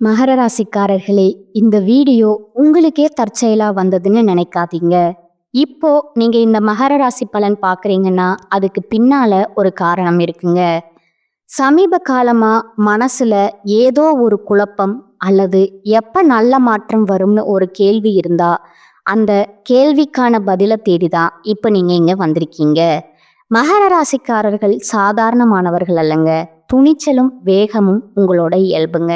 மகர ராசிக்காரர்களே, இந்த வீடியோ உங்களுக்கே தற்செயலா வந்ததுன்னு நினைக்காதீங்க. இப்போ நீங்க இந்த மகர ராசி பலன் பார்க்குறீங்கன்னா அதுக்கு பின்னால ஒரு காரணம் இருக்குங்க. சமீப காலமா மனசுல ஏதோ ஒரு குழப்பம் அல்லது எப்ப நல்ல மாற்றம் வரும்னு ஒரு கேள்வி இருந்தா அந்த கேள்விக்கான பதிலை தேடிதான் இப்ப நீங்க இங்க வந்திருக்கீங்க. மகர ராசிக்காரர்கள் சாதாரணமானவர்கள் அல்லங்க. துணிச்சலும் வேகமும் உங்களோட இயல்புங்க.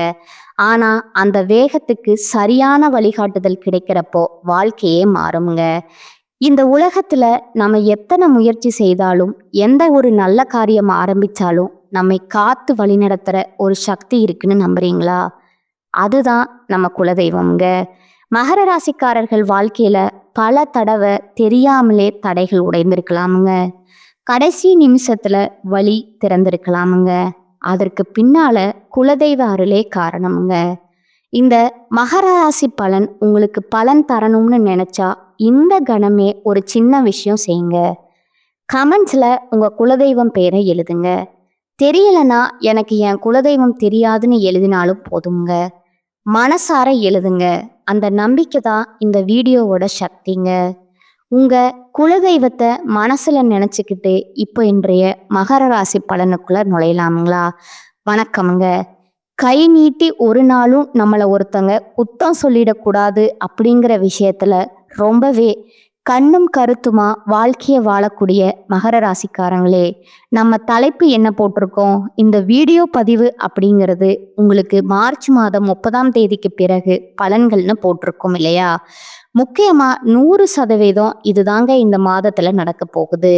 ஆனா அந்த வேகத்துக்கு சரியான வழிகாட்டுதல் கிடைக்கிறப்போ வாழ்க்கையே மாறுங்க. இந்த உலகத்துல நம்ம எத்தனை முயற்சி செய்தாலும் எந்த ஒரு நல்ல காரியம் ஆரம்பிச்சாலும் நம்மை காத்து வழிநடத்துற ஒரு சக்தி இருக்குன்னு நம்புறீங்களா? அதுதான் நம்ம குலதெய்வம்ங்க. மகர ராசிக்காரர்கள் வாழ்க்கையில பல தடவை தெரியாமலே தடைகள் உடைந்திருக்கலாமுங்க. கடைசி நிமிஷத்துல வழி திறந்திருக்கலாமுங்க. அதற்கு பின்னால குலதெய்வ அருளே காரணமுங்க. இந்த மகர ராசி பலன் உங்களுக்கு பலன் தரணும்னு நினைச்சா இந்த கணமே ஒரு சின்ன விஷயம் செய்யுங்க. கமெண்ட்ஸ்ல உங்க குலதெய்வம் பேரை எழுதுங்க. தெரியலனா எனக்கு என் குலதெய்வம் தெரியாதுன்னு எழுதினாலும் போதுங்க. மனசார எழுதுங்க. அந்த நம்பிக்கை தான் இந்த வீடியோவோட சக்திங்க. உங்க குலதெய்வத்தை மனசுல நினைச்சுக்கிட்டு இப்போ இன்றைய மகர ராசி பலனுக்குள்ள நுழையலாமுங்களா? வணக்கமுங்க. கை நீட்டி ஒரு நாளும் நம்மளை ஒருத்தங்க குத்தம் சொல்லிடக்கூடாது அப்படிங்கிற விஷயத்துல ரொம்பவே கண்ணும் கருத்துமா வாழ்க்கையை வாழக்கூடிய மகர ராசிக்காரங்களே, நம்ம தலைப்பு என்ன போட்டிருக்கோம்? இந்த வீடியோ பதிவு அப்படிங்கிறது உங்களுக்கு மார்ச் மாதம் 30ஆம் தேதிக்கு பிறகு பலன்கள்னு போட்டிருக்கோம் இல்லையா? முக்கியமா 100% இதுதாங்க இந்த மாதத்துல நடக்க போகுது.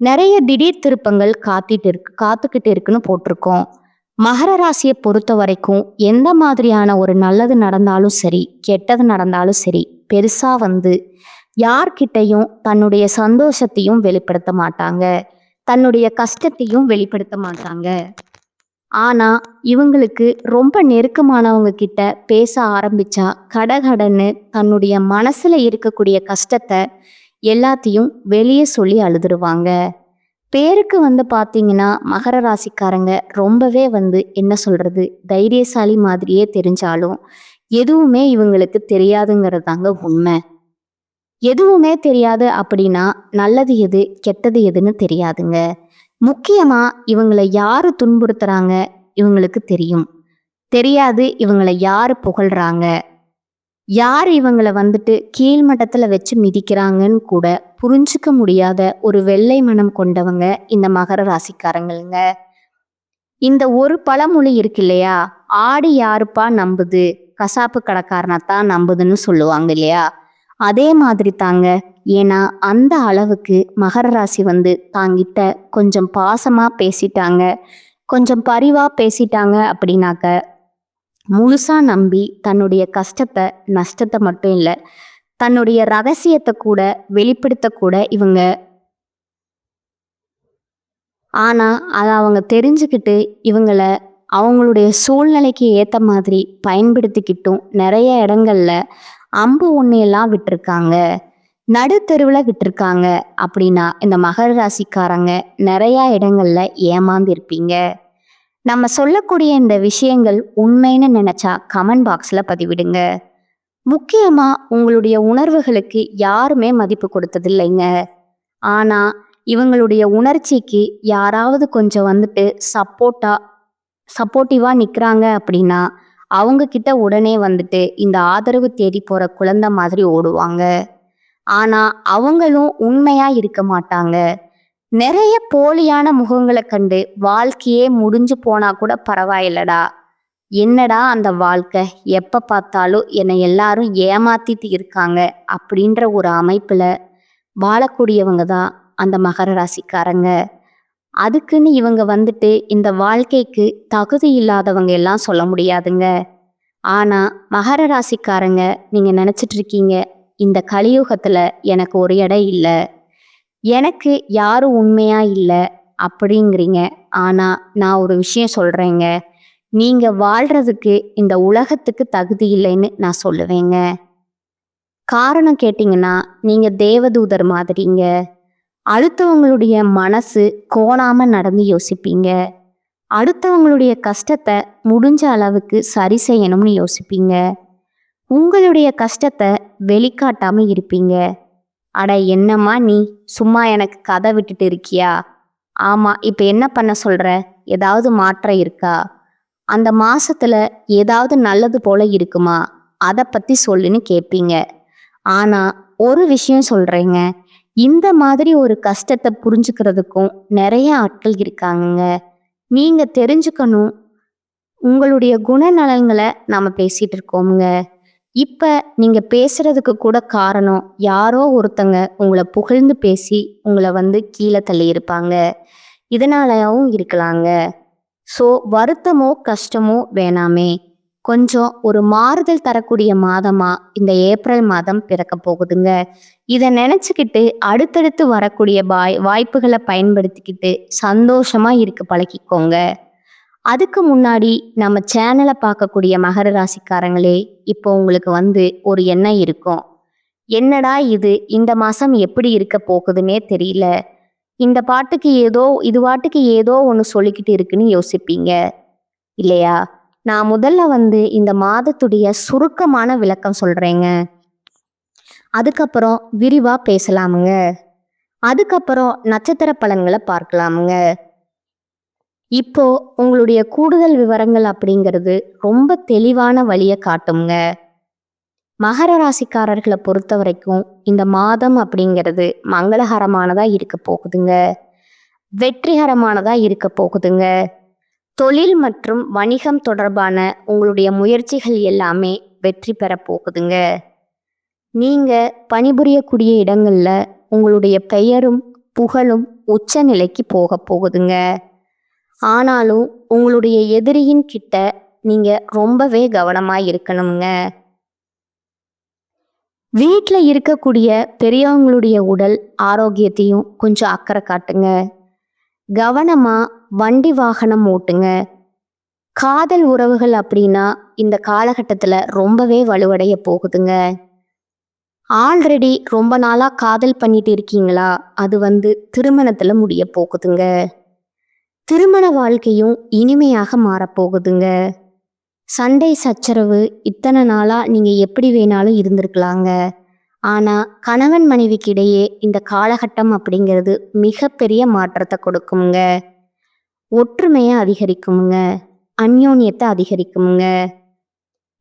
நிறைய திடீர் திருப்பங்கள் காத்துக்கிட்டு இருக்குன்னு போட்டிருக்கோம். மகர ராசியை பொறுத்த வரைக்கும் எந்த மாதிரியான ஒரு நல்லது நடந்தாலும் சரி, கெட்டது நடந்தாலும் சரி, பெருசா யார்கிட்டையும் தன்னுடைய சந்தோஷத்தையும் வெளிப்படுத்த மாட்டாங்க, தன்னுடைய கஷ்டத்தையும் வெளிப்படுத்த மாட்டாங்க. ஆனா இவங்களுக்கு ரொம்ப நெருக்கமானவங்க கிட்ட பேச ஆரம்பிச்சா கடகடன்னு தன்னுடைய மனசுல இருக்கக்கூடிய கஷ்டத்தை எல்லாத்தையும் வெளியே சொல்லி அழுதுருவாங்க. பேருக்கு பார்த்தீங்கன்னா மகர ராசிக்காரங்க ரொம்பவே என்ன சொல்றது, தைரியசாலி மாதிரியே தெரிஞ்சாலும் எதுவுமே இவங்களுக்கு தெரியாதுங்கிறது தாங்க உண்மை. எதுவுமே தெரியாது அப்படின்னா நல்லது எது கெட்டது எதுன்னு தெரியாதுங்க. முக்கியமா இவங்களை யாரு துன்புறுத்துறாங்க இவங்களுக்கு தெரியும். தெரியாது இவங்களை யாரு புகழ்றாங்க, யார் இவங்களை கீழ்மட்டத்துல வச்சு மிதிக்கிறாங்கன்னு கூட புரிஞ்சுக்க முடியாத ஒரு வெள்ளை மனம் கொண்டவங்க இந்த மகர ராசிக்காரங்களுங்க. இந்த ஒரு பழமொழி இருக்கு இல்லையா, ஆடு யாருப்பா நம்புது, கசாப்பு கடைக்காரனத்தான் நம்புதுன்னு சொல்லுவாங்க இல்லையா? அதே மாதிரி தாங்க. ஏன்னா அந்த அளவுக்கு மகர ராசி தாங்கிட்ட கொஞ்சம் பாசமா பேசிட்டாங்க, கொஞ்சம் பரிவா பேசிட்டாங்க அப்படின்னாக்க முழுசா நம்பி தன்னுடைய கஷ்டத்தை நஷ்டத்தை மட்டும் இல்லை, தன்னுடைய ரகசியத்தை கூட வெளிப்படுத்த கூட இவங்க. ஆனா அதை அவங்க தெரிஞ்சுக்கிட்டு இவங்கள அவங்களுடைய சூழ்நிலைக்கு ஏற்ற மாதிரி பயன்படுத்திக்கிட்டும் நிறைய இடங்கள்ல அம்பு ஒன்னையெல்லாம் விட்டுருக்காங்க, நடுத்தெருவில் விட்டுருக்காங்க. அப்படின்னா இந்த மகர ராசிக்காரங்க நிறைய இடங்கள்ல ஏமாந்திருப்பீங்க. நம்ம சொல்லக்கூடிய இந்த விஷயங்கள் உண்மைன்னு நினைச்சா கமெண்ட் பாக்ஸ்ல பதிவிடுங்க. முக்கியமா உங்களுடைய உணர்வுகளுக்கு யாருமே மதிப்பு கொடுத்ததில்லைங்க. ஆனா இவங்களுடைய உணர்ச்சிக்கு யாராவது கொஞ்சம் சப்போர்ட்டிவா நிற்கிறாங்க அப்படின்னா அவங்க கிட்ட உடனே இந்த ஆதரவு தேடி போற குழந்தை மாதிரி ஓடுவாங்க. ஆனா அவங்களும் உண்மையா இருக்க மாட்டாங்க. நிறைய போலியான முகங்களை கண்டு வாழ்க்கையே முடிஞ்சு போனா கூட பரவாயில்லடா, என்னடா அந்த வாழ்க்கை, எப்ப பார்த்தாலும் என்னை எல்லாரும் ஏமாத்திட்டு இருக்காங்க அப்படின்ற ஒரு அமைப்புல வாழக்கூடியவங்க தான் அந்த மகர ராசிக்காரங்க. அதுக்குன்னு இவங்க இந்த வாழ்க்கைக்கு தகுதி இல்லாதவங்க எல்லாம் சொல்ல முடியாதுங்க. ஆனா மகர ராசிக்காரங்க நீங்க நினைச்சிட்டு இருக்கீங்க, இந்த கலியுகத்துல எனக்கு ஒரு இடம் இல்லை, எனக்கு யாரும் உண்மையா இல்லை அப்படிங்கிறீங்க. ஆனா நான் ஒரு விஷயம் சொல்றேங்க, நீங்க வாழ்றதுக்கு இந்த உலகத்துக்கு தகுதி இல்லைன்னு நான் சொல்லுவேங்க. காரணம் கேட்டிங்கன்னா நீங்க தேவதூதர் மாதிரிங்க. அடுத்தவங்களுடைய மனசு கோணாம நடந்து யோசிப்பீங்க. அடுத்தவங்களுடைய கஷ்டத்தை முடிஞ்ச அளவுக்கு சரி செய்யணும்னு யோசிப்பீங்க. உங்களுடைய கஷ்டத்தை வெளிக்காட்டாம இருப்பீங்க. அட என்னம்மா நீ, சும்மா எனக்கு கதை விட்டுட்டு இருக்கியா? ஆமா, இப்ப என்ன பண்ண சொல்ற? ஏதாவது மாற்றம் இருக்கா? அந்த மாசத்துல ஏதாவது நல்லது போல இருக்குமா? அதை பத்தி சொல்லுன்னு கேட்பீங்க. ஆனா ஒரு விஷயம் சொல்றேங்க, இந்த மாதிரி ஒரு கஷ்டத்தை புரிஞ்சுக்கிறதுக்கும் நிறைய ஆட்கள் இருக்காங்கங்க. நீங்க தெரிஞ்சுக்கணும். உங்களுடைய குணநலன்களை நாம பேசிட்டு இருக்கோமுங்க. இப்ப நீங்க பேசுறதுக்கு கூட காரணம் யாரோ ஒருத்தங்க உங்களை புகழ்ந்து பேசி உங்களை கீழே தள்ளி இருப்பாங்க. இதனாலவும் இருக்கலாங்க. ஸோ வருத்தமோ கஷ்டமோ வேணாமே. கொஞ்சம் ஒரு மாறுதல் தரக்கூடிய மாதமா இந்த ஏப்ரல் மாதம் பிறக்க போகுதுங்க. இதை நினச்சிக்கிட்டு அடுத்தடுத்து வரக்கூடிய வாய்ப்புகளை பயன்படுத்திக்கிட்டு சந்தோஷமா இருக்க பழகிக்கோங்க. அதுக்கு முன்னாடி நம்ம சேனலை பார்க்கக்கூடிய மகர ராசிக்காரங்களே, இப்போ உங்களுக்கு ஒரு எண்ணம் இருக்கும். என்னடா இது, இந்த மாதம் எப்படி இருக்க போகுதுன்னே தெரியல, இந்த பாட்டுக்கு இது பாட்டுக்கு ஏதோ ஒன்று சொல்லிக்கிட்டு இருக்குன்னு யோசிப்பீங்க இல்லையா? நான் முதல்ல இந்த மாதத்துடைய சுருக்கமான விளக்கம் சொல்றேங்க. அதுக்கப்புறம் விரிவா பேசலாமுங்க. அதுக்கப்புறம் நட்சத்திர பலன்களை பார்க்கலாமுங்க. இப்போ உங்களுடைய கூடுதல் விவரங்கள் அப்படிங்கிறது ரொம்ப தெளிவான வழியை காட்டுங்க. மகர ராசிக்காரர்களை பொறுத்த வரைக்கும் இந்த மாதம் அப்படிங்கிறது மங்களகரமானதா இருக்க போகுதுங்க. வெற்றிகரமானதா இருக்க போகுதுங்க. தொழில் மற்றும் வணிகம் தொடர்பான உங்களுடைய முயற்சிகள் எல்லாமே வெற்றி பெற போகுதுங்க. நீங்க பணிபுரியக்கூடிய இடங்கள்ல உங்களுடைய பெயரும் புகழும் உச்ச நிலைக்கு போக போகுதுங்க. ஆனாலும் உங்களுடைய எதிரியின் கிட்ட நீங்க ரொம்பவே கவனமா இருக்கணுங்க. வீட்டில் இருக்கக்கூடிய பெரியவங்களுடைய உடல் ஆரோக்கியத்தையும் கொஞ்சம் அக்கறை காட்டுங்க. கவனமா வண்டி வாகனம் ஓட்டுங்க. காதல் உறவுகள் அப்படின்னா இந்த காலகட்டத்தில் ரொம்பவே வலுவடைய போகுதுங்க. ஆல்ரெடி ரொம்ப நாளாக காதல் பண்ணிட்டு இருக்கீங்களா? அது திருமணத்தில் முடிய போகுதுங்க. திருமண வாழ்க்கையும் இனிமையாக மாறப்போகுதுங்க. சண்டை சச்சரவு இத்தனை நாளாக நீங்கள் எப்படி வேணாலும் இருந்திருக்கலாங்க. ஆனால் கணவன் மனைவிக்கு இடையே இந்த காலகட்டம் அப்படிங்கிறது மிகப்பெரிய மாற்றத்தை கொடுக்குங்க. ஒற்றுமையை அதிகரிக்குங்க. அந்யோன்யத்தை அதிகரிக்குங்க.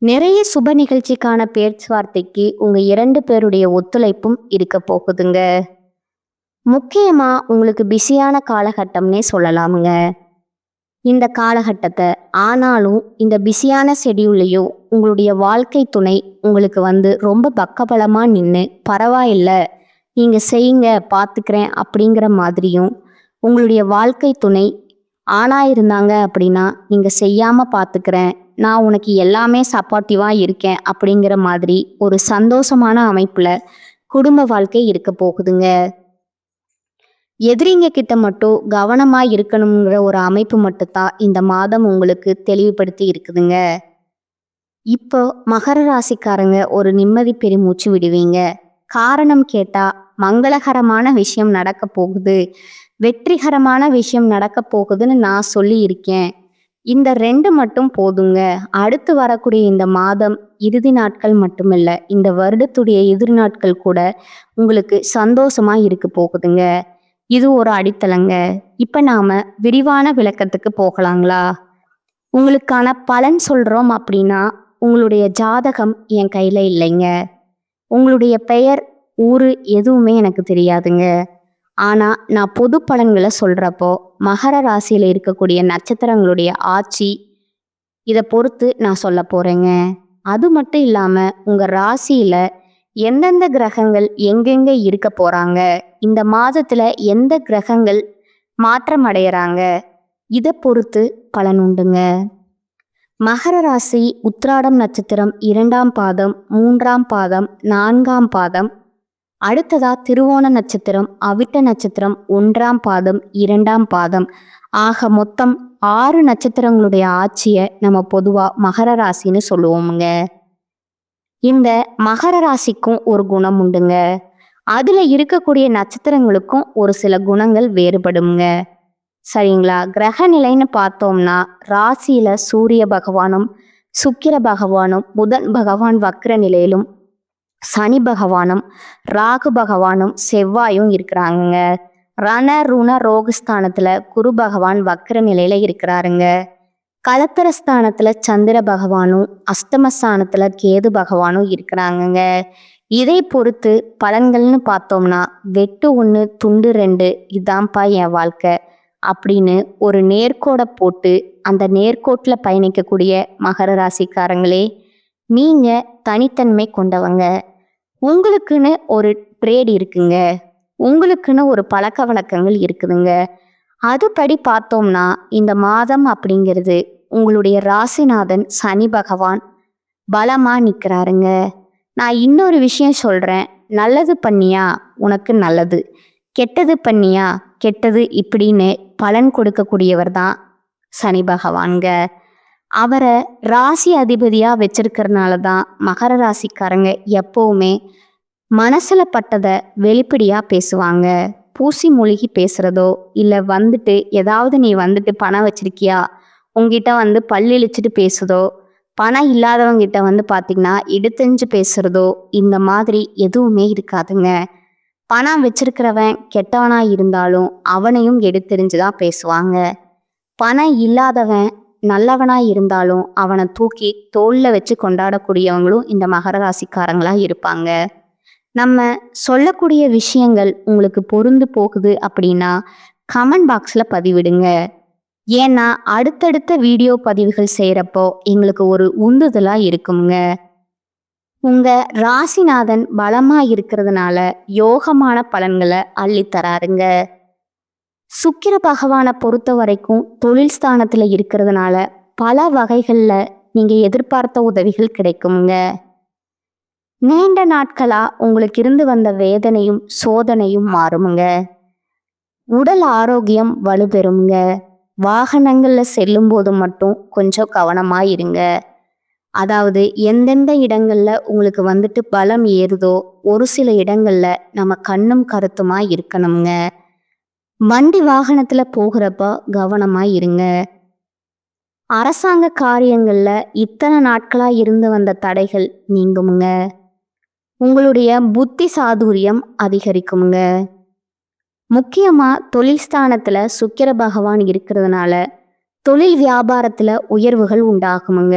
நிறைய சுப நிகழ்ச்சிக்கான பேச்சுவார்த்தைக்கு உங்கள் 2 பேருடைய ஒத்துழைப்பும் இருக்க போகுதுங்க. முக்கியமாக உங்களுக்கு பிஸியான காலகட்டம்னே சொல்லலாமுங்க இந்த காலகட்டத்தை. ஆனாலும் இந்த பிஸியான ஷெடியூல்லையும் உங்களுடைய வாழ்க்கை துணை உங்களுக்கு ரொம்ப பக்கபலமாக நின்று பரவாயில்ல நீங்கள் செய்யுங்க பார்த்துக்கிறேன் அப்படிங்கிற மாதிரியும், உங்களுடைய வாழ்க்கை துணை ஆணாக இருந்தாங்க அப்படின்னா நீங்கள் செய்யாமல் பார்த்துக்கிறேன், நான் உனக்கு எல்லாமே சப்போர்ட்டிவாக இருக்கேன் அப்படிங்கிற மாதிரி ஒரு சந்தோஷமான அமைப்பில் குடும்ப வாழ்க்கை இருக்க போகுதுங்க. எதிரிங்க கிட்ட மட்டும் கவனமா இருக்கணுங்கிற ஒரு அமைப்பு மட்டும்தான் இந்த மாதம் உங்களுக்கு தெளிவுபடுத்தி இருக்குதுங்க. இப்போ மகர ராசிக்காரங்க ஒரு நிம்மதி பெருமூச்சு விடுவீங்க. காரணம் கேட்டா மங்களகரமான விஷயம் நடக்க போகுது, வெற்றிகரமான விஷயம் நடக்க போகுதுன்னு நான் சொல்லி இருக்கேன். இந்த 2 மட்டும் போதுங்க. அடுத்து வரக்கூடிய இந்த மாதம் இறுதி நாட்கள் மட்டுமில்ல, இந்த வருடத்துடைய எதிர் நாட்கள் கூட உங்களுக்கு சந்தோஷமா இருக்க போகுதுங்க. இது ஒரு அடித்தளங்க. இப்ப நாம விரிவான விளக்கத்துக்கு போகலாங்களா? உங்களுக்கான பலன் சொல்றோம் அப்படின்னா உங்களுடைய ஜாதகம் என் கையில இல்லைங்க. உங்களுடைய பெயர், ஊரு எதுவுமே எனக்கு தெரியாதுங்க. ஆனா நான் பொது பலன்களை சொல்றப்போ மகர ராசியில இருக்கக்கூடிய நட்சத்திரங்களுடைய ஆட்சி இதை பொறுத்து நான் சொல்ல போறேங்க. அது மட்டும் இல்லாம உங்க ராசியில எந்தெந்த கிரகங்கள் எங்கெங்க இருக்க போறாங்க, இந்த மாதத்துல எந்த கிரகங்கள் மாற்றம் அடையறாங்க, இதை பொறுத்து பலன் உண்டுங்க. மகர ராசி உத்திராடம் நட்சத்திரம் 2ஆம் பாதம், 3ஆம் பாதம், 4ஆம் பாதம், அடுத்ததா திருவோண நட்சத்திரம், அவிட்ட நட்சத்திரம் 1ஆம் பாதம், 2ஆம் பாதம், ஆக மொத்தம் 6 நட்சத்திரங்களுடைய ஆட்சியை நம்ம பொதுவா மகர ராசின்னு சொல்லுவோமுங்க. இந்த மகர ராசிக்கும் ஒரு குணம் உண்டுங்க. அதுல இருக்கக்கூடிய நட்சத்திரங்களுக்கும் ஒரு சில குணங்கள் வேறுபடுங்க. சரிங்களா? கிரக நிலைன்னு பார்த்தோம்னா ராசியில சூரிய பகவானும், சுக்கிர பகவானும், புதன் பகவான் வக்ர நிலையிலும், சனி பகவானும், ராகு பகவானும், செவ்வாயும் இருக்கிறாங்க. ரண ருண ரோகஸ்தானத்துல குரு பகவான் வக்ர நிலையில இருக்கிறாருங்க. கலத்திரஸ்தானத்துல சந்திர பகவானும், அஷ்டமஸ்தானத்துல கேது பகவானும் இருக்கிறாங்கங்க. இதை பொறுத்து பலன்கள்னு பார்த்தோம்னா வெட்டு 1 துண்டு 2 இதான்ப்பா என் வாழ்க்கை அப்படின்னு ஒரு நேர்கோடை போட்டு அந்த நேர்கோட்டில் பயணிக்கக்கூடிய மகர ராசிக்காரங்களே, நீங்க தனித்தன்மை கொண்டவங்க. உங்களுக்குன்னு ஒரு ட்ரேட் இருக்குங்க. உங்களுக்குன்னு ஒரு பழக்க வழக்கங்கள் இருக்குதுங்க. அதுபடி பார்த்தோம்னா இந்த மாதம் அப்படிங்கிறது உங்களுடைய ராசிநாதன் சனி பகவான் பலமா நிற்கிறாருங்க. நான் இன்னொரு விஷயம் சொல்றேன். நல்லது பண்ணியா உனக்கு நல்லது, கெட்டது பண்ணியா கெட்டது இப்படின்னு பலன் கொடுக்கக்கூடியவர் தான் சனி பகவான்க. அவரை ராசி அதிபதியா வச்சிருக்கிறதுனால தான் மகர ராசிக்காரங்க எப்பவுமே மனசுல பட்டதை வெளிப்படையா பேசுவாங்க. பூசி மூழ்கி பேசுறதோ இல்லை வந்துட்டு ஏதாவது நீ வந்துட்டு பணம் வச்சிருக்கியா உங்ககிட்ட வந்து பல்லு இழிச்சிட்டு பேசுதோ, பணம் இல்லாதவங்கிட்ட வந்து பார்த்தீங்கன்னா எடுத்தெஞ்சு பேசுறதோ இந்த மாதிரி எதுவுமே இருக்காதுங்க. பணம் வச்சிருக்கிறவன் கெட்டவனா இருந்தாலும் அவனையும் எடுத்தெறிஞ்சு தான் பேசுவாங்க. பணம் இல்லாதவன் நல்லவனா இருந்தாலும் அவனை தூக்கி தோல்ல வச்சு கொண்டாடக்கூடியவங்களும் இந்த மகர ராசிக்காரங்களா இருப்பாங்க. நம்ம சொல்லக்கூடிய விஷயங்கள் உங்களுக்கு பொருந்து போகுது அப்படின்னா கமெண்ட் பாக்ஸில் பதிவிடுங்க. ஏன்னா அடுத்தடுத்த வீடியோ பதிவுகள் செய்கிறப்போ எங்களுக்கு ஒரு உந்துதலாக இருக்குங்க. உங்க ராசிநாதன் பலமா இருக்கிறதுனால யோகமான பலன்களை அள்ளித்தராருங்க. சுக்கிர பகவானை பொறுத்த வரைக்கும் தொழில் ஸ்தானத்தில் இருக்கிறதுனால பல வகைகளில் நீங்கள் எதிர்பார்த்த உதவிகள் கிடைக்குங்க. நீண்ட நாட்களா உங்களுக்கு இருந்து வந்த வேதனையும் சோதனையும் மாறுமுங்க. உடல் ஆரோக்கியம் வலுப்பெறுங்க. வாகனங்கள்ல செல்லும் போது மட்டும் கொஞ்சம் கவனமா இருங்க. அதாவது எந்தெந்த இடங்கள்ல உங்களுக்கு வந்துட்டு பலம் ஏறுதோ ஒரு சில இடங்கள்ல நம்ம கண்ணும் கருத்துமா இருக்கணுங்க. வண்டி வாகனத்துல போகிறப்ப கவனமா இருங்க. அரசாங்க காரியங்கள்ல இத்தனை நாட்களா இருந்து வந்த தடைகள் நீங்குமுங்க. உங்களுடைய புத்தி சாதுரியம் அதிகரிக்குமுங்க. முக்கியமா தொழில் ஸ்தானத்துல சுக்கிர பகவான் இருக்கிறதுனால தொழில் வியாபாரத்துல உயர்வுகள் உண்டாகுமுங்க.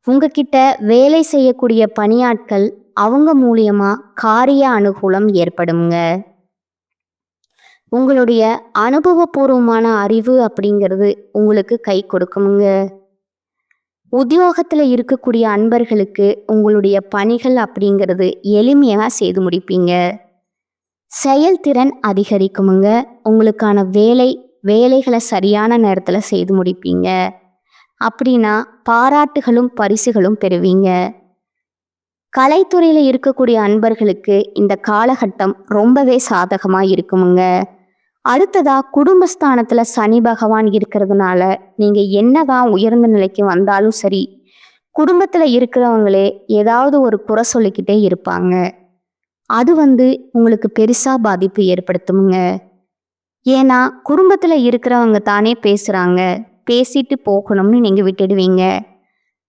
உங்ககிட்ட வேலை செய்யக்கூடிய பணியாட்கள் அவங்க மூலியமா காரிய அனுகூலம் ஏற்படுங்க. உங்களுடைய அனுபவபூர்வமான அறிவு அப்படிங்கிறது உங்களுக்கு கை கொடுக்குமுங்க. உத்தியோகத்துல இருக்கக்கூடிய அன்பர்களுக்கு உங்களுடைய பணிகள் அப்படிங்கிறது எளிமையா செய்து முடிப்பீங்க. செயல்திறன் அதிகரிக்குமுங்க. உங்களுக்கான வேலைகளை சரியான நேரத்தில் செய்து முடிப்பீங்க. அப்படின்னா பாராட்டுகளும் பரிசுகளும் பெறுவீங்க. கலைத்துறையில் இருக்கக்கூடிய அன்பர்களுக்கு இந்த காலகட்டம் ரொம்பவே சாதகமாக இருக்குமுங்க. அடுத்ததா குடும்பஸ்தானத்தில் சனி பகவான் இருக்கிறதுனால நீங்கள் என்னதான் உயர்ந்த நிலைக்கு வந்தாலும் சரி, குடும்பத்தில் இருக்கிறவங்களே ஏதாவது ஒரு குறை சொல்லிக்கிட்டே இருப்பாங்க. அது உங்களுக்கு பெருசா பாதிப்பு ஏற்படுத்துமுங்க. ஏன்னா குடும்பத்துல இருக்கிறவங்க தானே பேசுறாங்க, பேசிட்டு போகணும்னு நீங்க விட்டுடுவீங்க.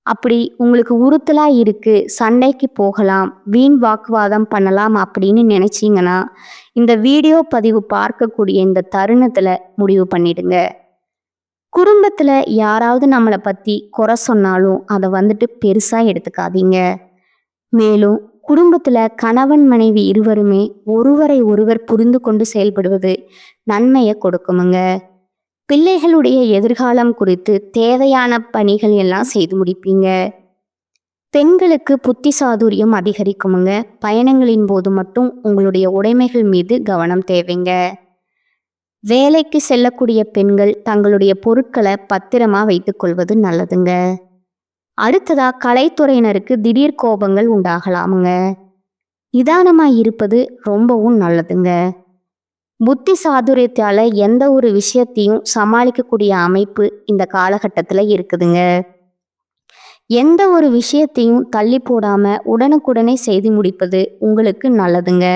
அப்படி உங்களுக்கு உறுத்தலா இருக்கு, சண்டைக்கு போகலாம், வீண் வாக்குவாதம் பண்ணலாம் அப்படின்னு நினைச்சீங்கன்னா இந்த வீடியோ பதிவு பார்க்கக்கூடிய இந்த தருணத்துல முடிவு பண்ணிடுங்க. குடும்பத்துல யாராவது நம்மளை பத்தி குறை சொன்னாலும் அதை பெருசா எடுத்துக்காதீங்க. மேலும் குடும்பத்துல கணவன் மனைவி இருவருமே ஒருவரை ஒருவர் புரிந்து கொண்டு செயல்படுவது நன்மையை கொடுக்குமுங்க. பிள்ளைகளுடைய எதிர்காலம் குறித்து தேவையான பணிகள் எல்லாம் செய்து முடிப்பீங்க. பெண்களுக்கு புத்தி சாதுரியம் அதிகரிக்குமுங்க. பயணங்களின் போது மட்டும் உங்களுடைய உடைமைகள் மீது கவனம் தேவைங்க. வேலைக்கு செல்லக்கூடிய பெண்கள் தங்களுடைய பொருட்களை பத்திரமா வைத்துக் கொள்வது நல்லதுங்க. அடுத்ததா கலைத்துறையினருக்கு திடீர் கோபங்கள் உண்டாகலாமுங்க. நிதானமா இருப்பது ரொம்பவும் நல்லதுங்க. புத்தி சாதுரியத்தால எந்த ஒரு விஷயத்தையும் சமாளிக்கக்கூடிய அமைப்பு இந்த காலகட்டத்தில் இருக்குதுங்க. எந்த ஒரு விஷயத்தையும் தள்ளி போடாம உடனுக்குடனே செய்து முடிப்பது உங்களுக்கு நல்லதுங்க.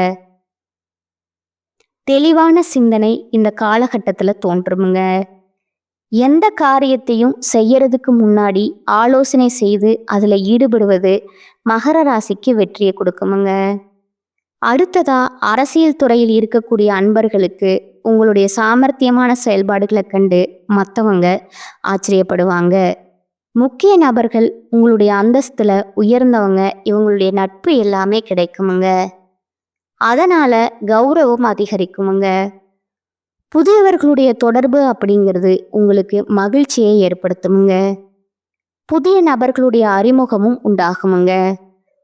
தெளிவான சிந்தனை இந்த காலகட்டத்தில் தோன்றுமுங்க. எந்த காரியத்தையும் செய்யறதுக்கு முன்னாடி ஆலோசனை செய்து அதில் ஈடுபடுவது மகர ராசிக்கு வெற்றியை கொடுக்குமுங்க. அடுத்ததா அரசியல் துறையில் இருக்கக்கூடிய அன்பர்களுக்கு உங்களுடைய சாமர்த்தியமான செயல்பாடுகளை கண்டு மற்றவங்க ஆச்சரியப்படுவாங்க. முக்கிய நபர்கள் உங்களுடைய அந்தஸ்துல உயர்ந்தவங்க, இவங்களுடைய நட்பு எல்லாமே கிடைக்குமுங்க. அதனால கௌரவம் அதிகரிக்குமுங்க. புதியவர்களுடைய தொடர்பு அப்படிங்கிறது உங்களுக்கு மகிழ்ச்சியை ஏற்படுத்துமுங்க. புதிய நபர்களுடைய அறிமுகமும் உண்டாகுமுங்க.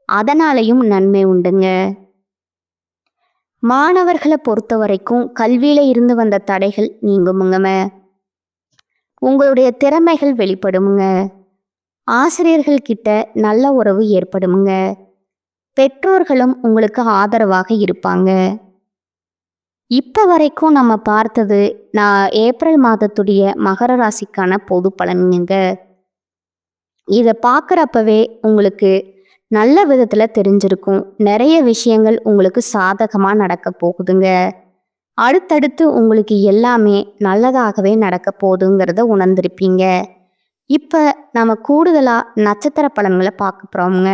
அதனாலையும் நன்மை உண்டுங்க. மாணவர்களை பொறுத்த வரைக்கும் கல்வியில இருந்து வந்த தடைகள் நீங்குமுங்க. உங்களுடைய திறமைகள் வெளிப்படுமுங்க. ஆசிரியர்கள் கிட்ட நல்ல உறவு ஏற்படுமுங்க. பெற்றோர்களும் உங்களுக்கு ஆதரவாக இருப்பாங்க. இப்போ வரைக்கும் நம்ம பார்த்தது ஏப்ரல் மாதத்துடைய மகர ராசிக்கான பொது பலனுங்க. இதை பார்க்குறப்பவே உங்களுக்கு நல்ல விதத்தில் தெரிஞ்சிருக்கும். நிறைய விஷயங்கள் உங்களுக்கு சாதகமாக நடக்க போகுதுங்க. அடுத்தடுத்து உங்களுக்கு எல்லாமே நல்லதாகவே நடக்க போகுதுங்கிறத உணர்ந்திருப்பீங்க. இப்போ நம்ம கூடுதலாக நட்சத்திர பலன்களை பார்க்க போகிறோமுங்க.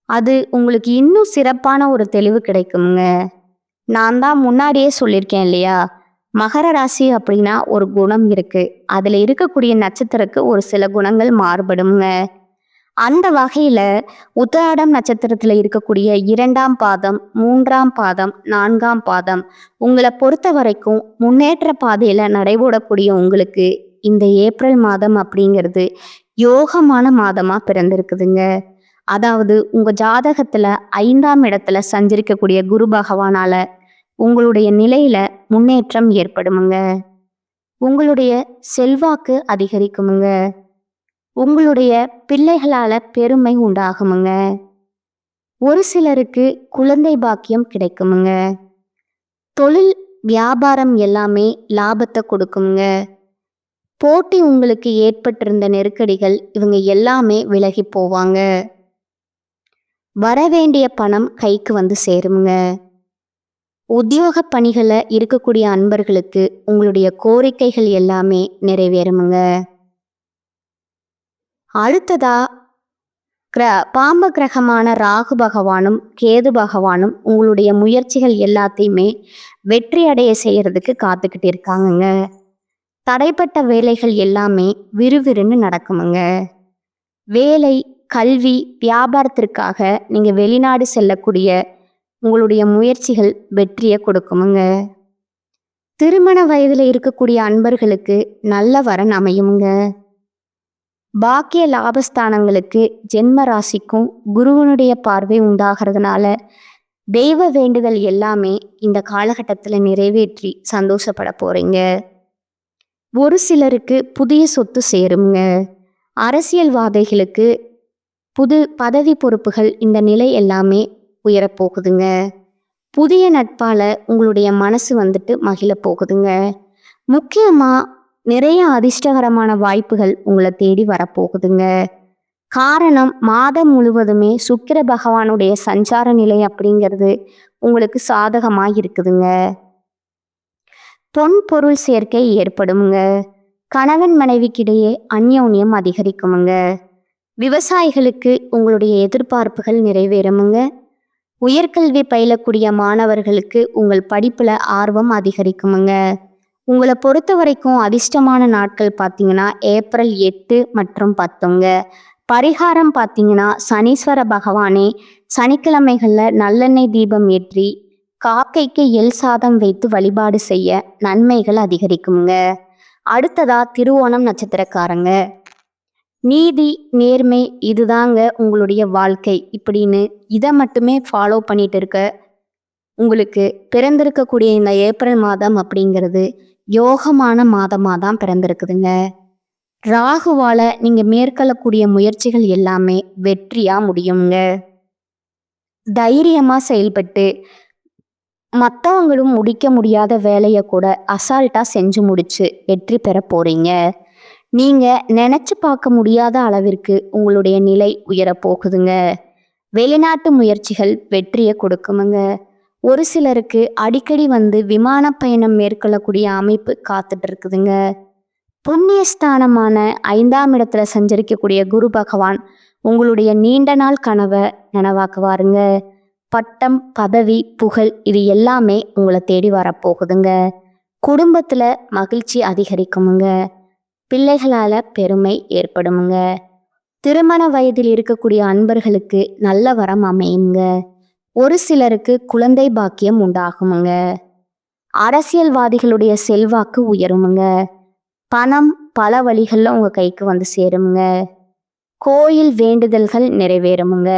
அது உங்களுக்கு இன்னும் சிறப்பான ஒரு தெளிவு கிடைக்குமுங்க. நான் தான் முன்னாடியே சொல்லியிருக்கேன் இல்லையா, மகர ராசி அப்படின்னா ஒரு குணம் இருக்கு. அதில் இருக்கக்கூடிய நட்சத்திரக்கு ஒரு சில குணங்கள் மாறுபடுங்க. அந்த வகையில் உத்திராடம் நட்சத்திரத்தில் இருக்கக்கூடிய 2ஆம் பாதம், 3ஆம் பாதம், 4ஆம் பாதம் உங்களை பொறுத்த வரைக்கும் முன்னேற்ற பாதையில் நடைபோடக்கூடிய உங்களுக்கு இந்த ஏப்ரல் மாதம் அப்படிங்கிறது யோகமான மாதமாக பிறந்திருக்குதுங்க. அதாவது உங்கள் ஜாதகத்தில் 5ஆம் இடத்துல சஞ்சரிக்கக்கூடிய குரு பகவானால உங்களுடைய நிலையில முன்னேற்றம் ஏற்படுமுங்க. உங்களுடைய செல்வாக்கு அதிகரிக்குமுங்க. உங்களுடைய பிள்ளைகளால பெருமை உண்டாகுமுங்க. ஒரு சிலருக்கு குழந்தை பாக்கியம் கிடைக்குமுங்க. தொழில் வியாபாரம் எல்லாமே லாபத்தை கொடுக்குமுங்க. போட்டி உங்களுக்கு ஏற்பட்டிருந்த நெருக்கடிகள் இவங்க எல்லாமே விலகி போவாங்க. வரவேண்டிய பணம் கைக்கு வந்து சேருமுங்க. உத்தியோக பணிகளில் இருக்கக்கூடிய அன்பர்களுக்கு உங்களுடைய கோரிக்கைகள் எல்லாமே நிறைவேறுமுங்க. அடுத்ததா பாம்பு கிரகமான ராகு பகவானும் கேது பகவானும் உங்களுடைய முயற்சிகள் எல்லாத்தையுமே வெற்றி அடைய செய்யறதுக்கு காத்துக்கிட்டு இருக்காங்கங்க. தடைப்பட்ட வேலைகள் எல்லாமே விறுவிறுன்னு நடக்குமுங்க. வேலை, கல்வி, வியாபாரத்திற்காக நீங்கள் வெளிநாடு செல்லக்கூடிய உங்களுடைய முயற்சிகள் வெற்றியை கொடுக்குமுங்க. திருமண வயதில் இருக்கக்கூடிய அன்பர்களுக்கு நல்ல வரன் அமையுங்க. பாக்கிய லாபஸ்தானங்களுக்கு ஜென்ம ராசிக்கும் குருவனுடைய பார்வை உண்டாகிறதுனால தெய்வ வேண்டுதல் எல்லாமே இந்த காலகட்டத்தில் நிறைவேற்றி சந்தோஷப்பட போறீங்க. ஒரு சிலருக்கு புதிய சொத்து சேருங்க. அரசியல்வாதிகளுக்கு புது பதவி பொறுப்புகள் இந்த நிலை எல்லாமே உயரப்போகுதுங்க. புதிய நட்பால உங்களுடைய மனசு வந்துட்டு மகிழ போகுதுங்க. முக்கியமாக நிறைய அதிர்ஷ்டகரமான வாய்ப்புகள் உங்களை தேடி வரப்போகுதுங்க. காரணம் மாதம் முழுவதுமே சுக்கிர பகவானுடைய சஞ்சார நிலை அப்படிங்கிறது உங்களுக்கு சாதகமாக இருக்குதுங்க. பொன் பொருள் சேர்க்கை ஏற்படுமுங்க. கணவன் மனைவிக்கிடையே அந்யோன்யம் அதிகரிக்குமுங்க. விவசாயிகளுக்கு உங்களுடைய எதிர்பார்ப்புகள் நிறைவேறுமுங்க. உயர்கல்வி பயிலக்கூடிய மாணவர்களுக்கு உங்கள் படிப்பில் ஆர்வம் அதிகரிக்குமுங்க. உங்களை பொறுத்த வரைக்கும் அதிர்ஷ்டமான நாட்கள் பார்த்தீங்கன்னா ஏப்ரல் 8 மற்றும் 10ங்க. பரிகாரம் பார்த்தீங்கன்னா சனீஸ்வர பகவானே சனிக்கிழமைகளில் நல்லெண்ணெய் தீபம் ஏற்றி காக்கைக்கு எல் சாதம் வைத்து வழிபாடு செய்ய நன்மைகள் அதிகரிக்குங்க. அடுத்ததா திருவோணம் நட்சத்திரக்காரங்க. நீதி, நேர்மை இதுதாங்க உங்களுடைய வாழ்க்கை இப்படின்னு இதை மட்டுமே ஃபாலோ பண்ணிட்டு இருக்க உங்களுக்கு பிறந்திருக்கக்கூடிய இந்த ஏப்ரல் மாதம் அப்படிங்கிறது யோகமான மாதமாக தான் பிறந்திருக்குதுங்க. ராகுவால் நீங்கள் மேற்கொள்ளக்கூடிய முயற்சிகள் எல்லாமே வெற்றியாக முடியுங்க. தைரியமாக செயல்பட்டு மற்றவங்களும் முடிக்க முடியாத வேலையை கூட அசால்ட்டாக செஞ்சு முடிச்சு வெற்றி பெற போகிறீங்க. நீங்கள் நினச்சி பார்க்க முடியாத அளவிற்கு உங்களுடைய நிலை உயரப்போகுதுங்க. வெளிநாட்டு முயற்சிகள் வெற்றியை கொடுக்குமுங்க. ஒரு சிலருக்கு அடிக்கடி விமான பயணம் மேற்கொள்ளக்கூடிய அமைப்பு காத்துட்டு இருக்குதுங்க. புண்ணியஸ்தானமான 5ஆம் இடத்துல சஞ்சரிக்கக்கூடிய குரு பகவான் உங்களுடைய நீண்ட நாள் கனவை நனவாக்குவாருங்க. பட்டம், பதவி, புகழ் இது எல்லாமே உங்களை தேடி வரப்போகுதுங்க. குடும்பத்துல மகிழ்ச்சி அதிகரிக்குமுங்க. பிள்ளைகளால பெருமை ஏற்படுமுங்க. திருமண வயதில் இருக்கக்கூடிய அன்பர்களுக்கு நல்ல வரம் அமையுங்க. ஒரு சிலருக்கு குழந்தை பாக்கியம் உண்டாகுமுங்க. அரசியல்வாதிகளுடைய செல்வாக்கு உயருமுங்க. பணம் பல வழிகளில் உங்க கைக்கு சேருமுங்க. கோயில் வேண்டுதல்கள் நிறைவேறுமுங்க.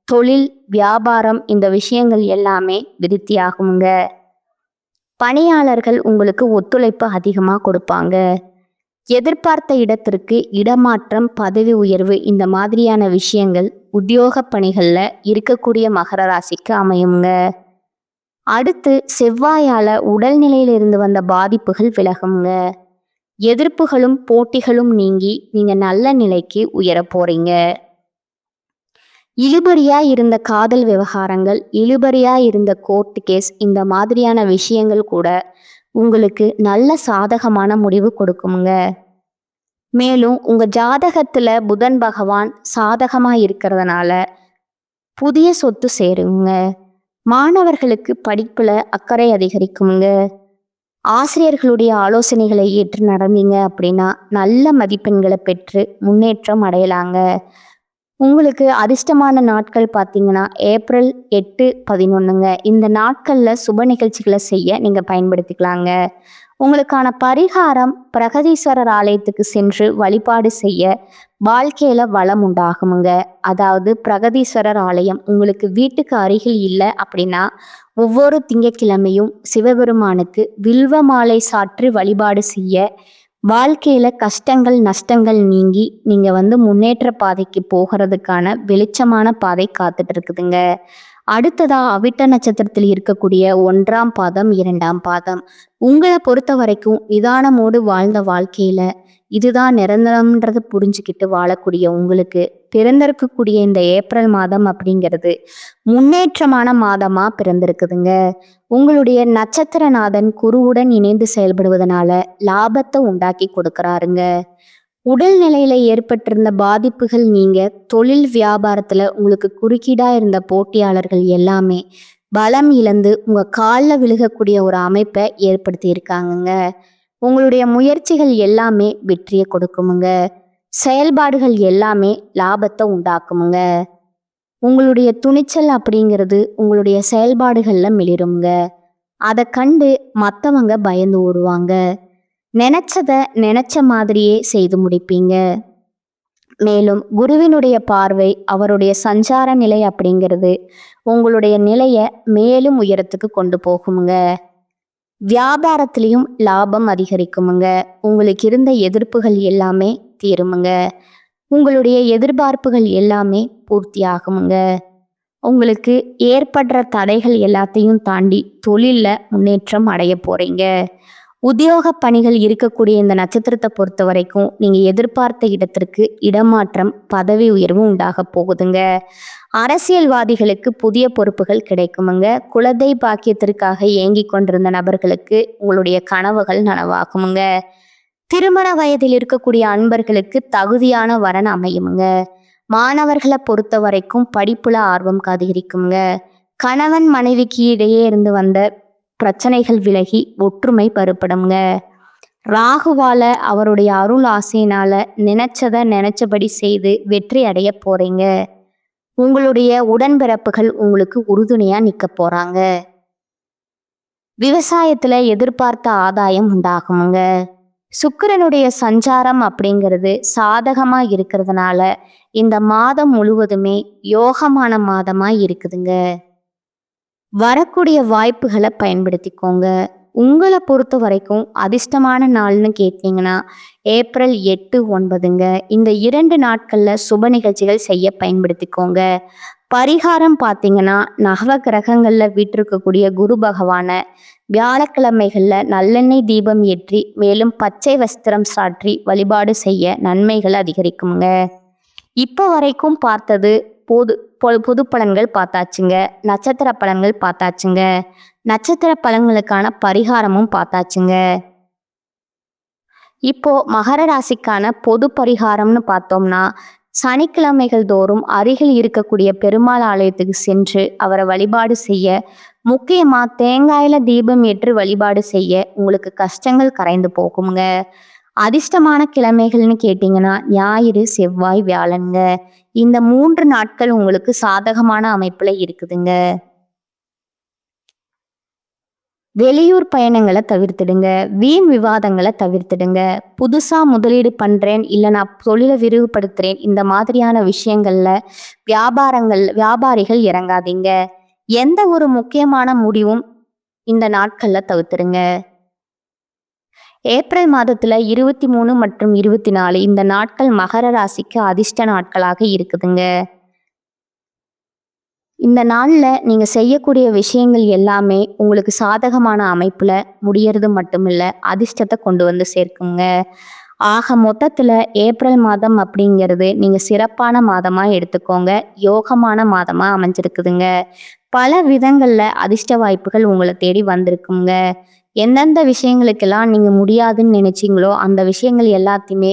தொழில், வியாபாரம் இந்த விஷயங்கள் எல்லாமே விருத்தியாகுமுங்க. பணியாளர்கள் உங்களுக்கு ஒத்துழைப்பு அதிகமாக கொடுப்பாங்க. எதிர்பார்த்த இடத்திற்கு இடமாற்றம், பதவி உயர்வு இந்த மாதிரியான விஷயங்கள் உத்தியோக பணிகளில் இருக்கக்கூடிய மகர ராசிக்கு அமையுங்க. அடுத்து செவ்வாயால உடல்நிலையிலிருந்து வந்த பாதிப்புகள் விலகுங்க. எதிர்ப்புகளும் போட்டிகளும் நீங்கி நீங்க நல்ல நிலைக்கு உயர போறீங்க. இழுபறியா இருந்த காதல் விவகாரங்கள், இழுபறியா இருந்த கோர்ட் கேஸ் இந்த மாதிரியான விஷயங்கள் கூட உங்களுக்கு நல்ல சாதகமான முடிவு கொடுக்குமுங்க. மேலும் உங்க ஜாதகத்துல புதன் பகவான் சாதகமா இருக்கிறதுனால புதிய சொத்து சேருங்க. மாணவர்களுக்கு படிப்புல அக்கறை அதிகரிக்குங்க. ஆசிரியர்களுடைய ஆலோசனைகளை ஏற்று நடந்தீங்க அப்படின்னா நல்ல மதிப்பெண்களை பெற்று முன்னேற்றம் அடையலாங்க. உங்களுக்கு அதிர்ஷ்டமான நாட்கள் பார்த்தீங்கன்னா ஏப்ரல் 8, 11ங்க. இந்த நாட்களில் சுப நிகழ்ச்சிகளை செய்ய நீங்கள் பயன்படுத்திக்கலாங்க. உங்களுக்கான பரிகாரம் பிரகதீஸ்வரர் ஆலயத்துக்கு சென்று வழிபாடு செய்ய வாழ்க்கையில் வளம் உண்டாகுமுங்க. அதாவது பிரகதீஸ்வரர் ஆலயம் உங்களுக்கு வீட்டுக்கு அருகில் இல்லை அப்படின்னா ஒவ்வொரு திங்கட்கிழமையும் சிவபெருமானுக்கு வில்வ மாலை சாற்றி வழிபாடு செய்ய வாழ்க்கையில கஷ்டங்கள் நஷ்டங்கள் நீங்கி நீங்க முன்னேற்ற பாதைக்கு போகிறதுக்கான வெளிச்சமான பாதை காத்துட்டு இருக்குதுங்க. அடுத்ததா அவிட்ட நட்சத்திரத்தில் இருக்கக்கூடிய 1ஆம் பாதம், 2ஆம் பாதம் உங்களை பொறுத்த வரைக்கும் நிதானமோடு வாழ்ந்த வாழ்க்கையில இதுதான் நிரந்தரம்ன்றதை புரிஞ்சுக்கிட்டு வாழக்கூடிய உங்களுக்கு பிறந்திருக்கக்கூடிய இந்த ஏப்ரல் மாதம் அப்படிங்கிறது முன்னேற்றமான மாதமா பிறந்திருக்குதுங்க. உங்களுடைய நட்சத்திரநாதன் குருவுடன் இணைந்து செயல்படுவதனால லாபத்தை உண்டாக்கி கொடுக்கறாருங்க. உடல்நிலையில ஏற்பட்டிருந்த பாதிப்புகள் நீங்க தொழில் வியாபாரத்துல உங்களுக்கு குறுக்கீடா இருந்த போட்டியாளர்கள் எல்லாமே பலம் இழந்து உங்க காலில் விழுகக்கூடிய ஒரு அமைப்பை ஏற்படுத்தி இருக்காங்கங்க. உங்களுடைய முயற்சிகள் எல்லாமே வெற்றியை கொடுக்குமுங்க. செயல்பாடுகள் எல்லாமே லாபத்தை உண்டாக்குமுங்க. உங்களுடைய துணிச்சல் அப்படிங்கிறது உங்களுடைய செயல்பாடுகளில் மிளிருங்க. அதை கண்டு மற்றவங்க பயந்து ஓடுவாங்க. நினைச்சத நினைச்ச மாதிரியே செய்து முடிப்பீங்க. மேலும் குருவினுடைய பார்வை, அவருடைய சஞ்சார நிலை அப்படிங்கிறது உங்களுடைய நிலையை மேலும் உயரத்துக்கு கொண்டு போகுமுங்க. வியாபாரத்திலையும் லாபம் அதிகரிக்குமுங்க. உங்களுக்கு இருந்த எதிர்ப்புகள் எல்லாமே தீருமுங்க. உங்களுடைய எதிர்பார்ப்புகள் எல்லாமே பூர்த்தி ஆகுமுங்க. உங்களுக்கு ஏற்படுற தடைகள் எல்லாத்தையும் தாண்டி தொழிலில் முன்னேற்றம் அடைய போறீங்க. உத்தியோக பணிகள் இருக்கக்கூடிய இந்த நட்சத்திரத்தை பொறுத்த வரைக்கும் நீங்கள் எதிர்பார்த்த இடத்திற்கு இடமாற்றம், பதவி உயர்வு உண்டாக போகுதுங்க. அரசியல்வாதிகளுக்கு புதிய பொறுப்புகள் கிடைக்குமுங்க. குழந்தை பாக்கியத்திற்காக ஏங்கி கொண்டிருந்த நபர்களுக்கு உங்களுடைய கனவுகள் நனவாகுமுங்க. திருமண வயதில் இருக்கக்கூடிய அன்பர்களுக்கு தகுதியான வரன் அமையுமுங்க. மாணவர்களை பொறுத்த வரைக்கும் படிப்புல ஆர்வம் அதிகரிக்குங்க. கணவன் மனைவிக்கு இடையே இருந்து வந்த பிரச்சனைகள் விலகி ஒற்றுமை பருப்படுங்க. ராகுவால அவருடைய அருள் ஆசையினால நினைச்சதை நினைச்சபடி செய்து வெற்றி அடைய போறீங்க. உங்களுடைய உடன்பிறப்புகள் உங்களுக்கு உறுதுணையா நிக்க போறாங்க. விவசாயத்துல எதிர்பார்த்த ஆதாயம் உண்டாகுமுங்க. சுக்கிரனுடைய சஞ்சாரம் அப்படிங்கிறது சாதகமா இருக்கிறதுனால இந்த மாதம் முழுவதுமே யோகமான மாதமா இருக்குதுங்க. வரக்கூடிய வாய்ப்புகளை பயன்படுத்திக்கோங்க. உங்களை பொறுத்த வரைக்கும் அதிர்ஷ்டமான நாள்னு கேட்டீங்கன்னா ஏப்ரல் 8, 9ங்க. இந்த 2 நாட்களில் சுப நிகழ்ச்சிகள் செய்ய பயன்படுத்திக்கோங்க. பரிகாரம் பார்த்தீங்கன்னா நவ கிரகங்களில் வீற்றிருக்கக்கூடிய குரு பகவானை வியாழக்கிழமைகளில் நல்லெண்ணெய் தீபம் ஏற்றி மேலும் பச்சை வஸ்திரம் சாற்றி வழிபாடு செய்ய நன்மைகள் அதிகரிக்குங்க. இப்போ வரைக்கும் பார்த்தது பொது பலன்கள் பார்த்தாச்சுங்க. நட்சத்திர பலன்கள் பார்த்தாச்சுங்க. நட்சத்திர பலன்களுக்கான பரிகாரமும் பார்த்தாச்சுங்க. இப்போ மகர ராசிக்கான பொது பரிகாரம்னு பார்த்தோம்னா, சனிக்கிழமைகள் தோறும் அருகில் இருக்கக்கூடிய பெருமாள் ஆலயத்துக்கு சென்று அவரை வழிபாடு செய்ய, முக்கியமா தேங்காயில தீபம் ஏற்றி வழிபாடு செய்ய உங்களுக்கு கஷ்டங்கள் கரைந்து போகுங்க. அதிர்ஷ்டமான கிழமைகள்னு கேட்டிங்கன்னா ஞாயிறு, செவ்வாய், வியாழனுங்க. இந்த 3 நாட்கள் உங்களுக்கு சாதகமான அமைப்புல இருக்குதுங்க. வெளியூர் பயணங்களை தவிர்த்திடுங்க. வீண் விவாதங்களை தவிர்த்திடுங்க. புதுசா முதலீடு பண்றேன், இல்ல நான் தொழிலை விரிவுபடுத்துறேன், இந்த மாதிரியான விஷயங்கள்ல வியாபாரிகள் இறங்காதீங்க. எந்த ஒரு முக்கியமான முடிவும் இந்த நாட்கள்ல தவிர்த்திடுங்க. ஏப்ரல் மாதத்துல 23 மற்றும் 24 இந்த நாட்கள் மகர ராசிக்கு அதிர்ஷ்ட நாட்களாக இருக்குதுங்க. இந்த நாள்ல நீங்க செய்யக்கூடிய விஷயங்கள் எல்லாமே உங்களுக்கு சாதகமான அமைப்புல முடியறது மட்டுமில்ல, அதிர்ஷ்டத்தை கொண்டு வந்து சேர்க்குங்க. ஆக மொத்தத்துல ஏப்ரல் மாதம் அப்படிங்கிறது நீங்க சிறப்பான மாதமா எடுத்துக்கோங்க. யோகமான மாதமா அமைஞ்சிருக்குதுங்க. பல விதங்கள்ல அதிர்ஷ்ட வாய்ப்புகள் உங்களை தேடி வந்திருக்குங்க. எந்தெந்த விஷயங்களுக்கெல்லாம் நீங்க முடியாதுன்னு நினைச்சீங்களோ அந்த விஷயங்கள் எல்லாத்தையுமே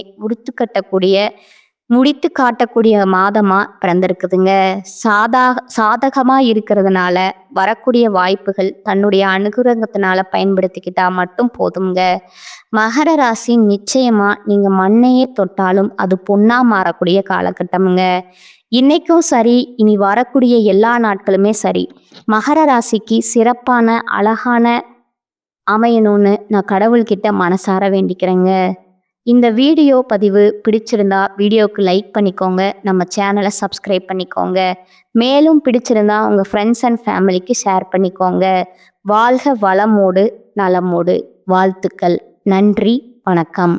முடித்து காட்டக்கூடிய மாதமா பிறந்திருக்குதுங்க. சாதகமா இருக்கிறதுனால வரக்கூடிய வாய்ப்புகள் தன்னுடைய அனுகிரகத்தினால பயன்படுத்திக்கிட்டா மட்டும் போதுங்க. மகர ராசி நிச்சயமா நீங்க மண்ணையே தொட்டாலும் அது பொன்னா மாறக்கூடிய காலகட்டமுங்க. இன்னைக்கும் சரி, இனி வரக்கூடிய எல்லா நாட்களுமே சரி, மகர ராசிக்கு சிறப்பான அழகான அமையணும்னு நான் கடவுள்கிட்ட மனசார வேண்டிக்கிறேங்க. இந்த வீடியோ பதிவு பிடிச்சிருந்தா வீடியோவுக்கு லைக் பண்ணிக்கோங்க. நம்ம சேனலை சப்ஸ்கிரைப் பண்ணிக்கோங்க. மேலும் பிடிச்சிருந்தா உங்கள் ஃப்ரெண்ட்ஸ் அண்ட் ஃபேமிலிக்கு ஷேர் பண்ணிக்கோங்க. வாழ்க வளமோடு நலமோடு. வாழ்த்துக்கள். நன்றி. வணக்கம்.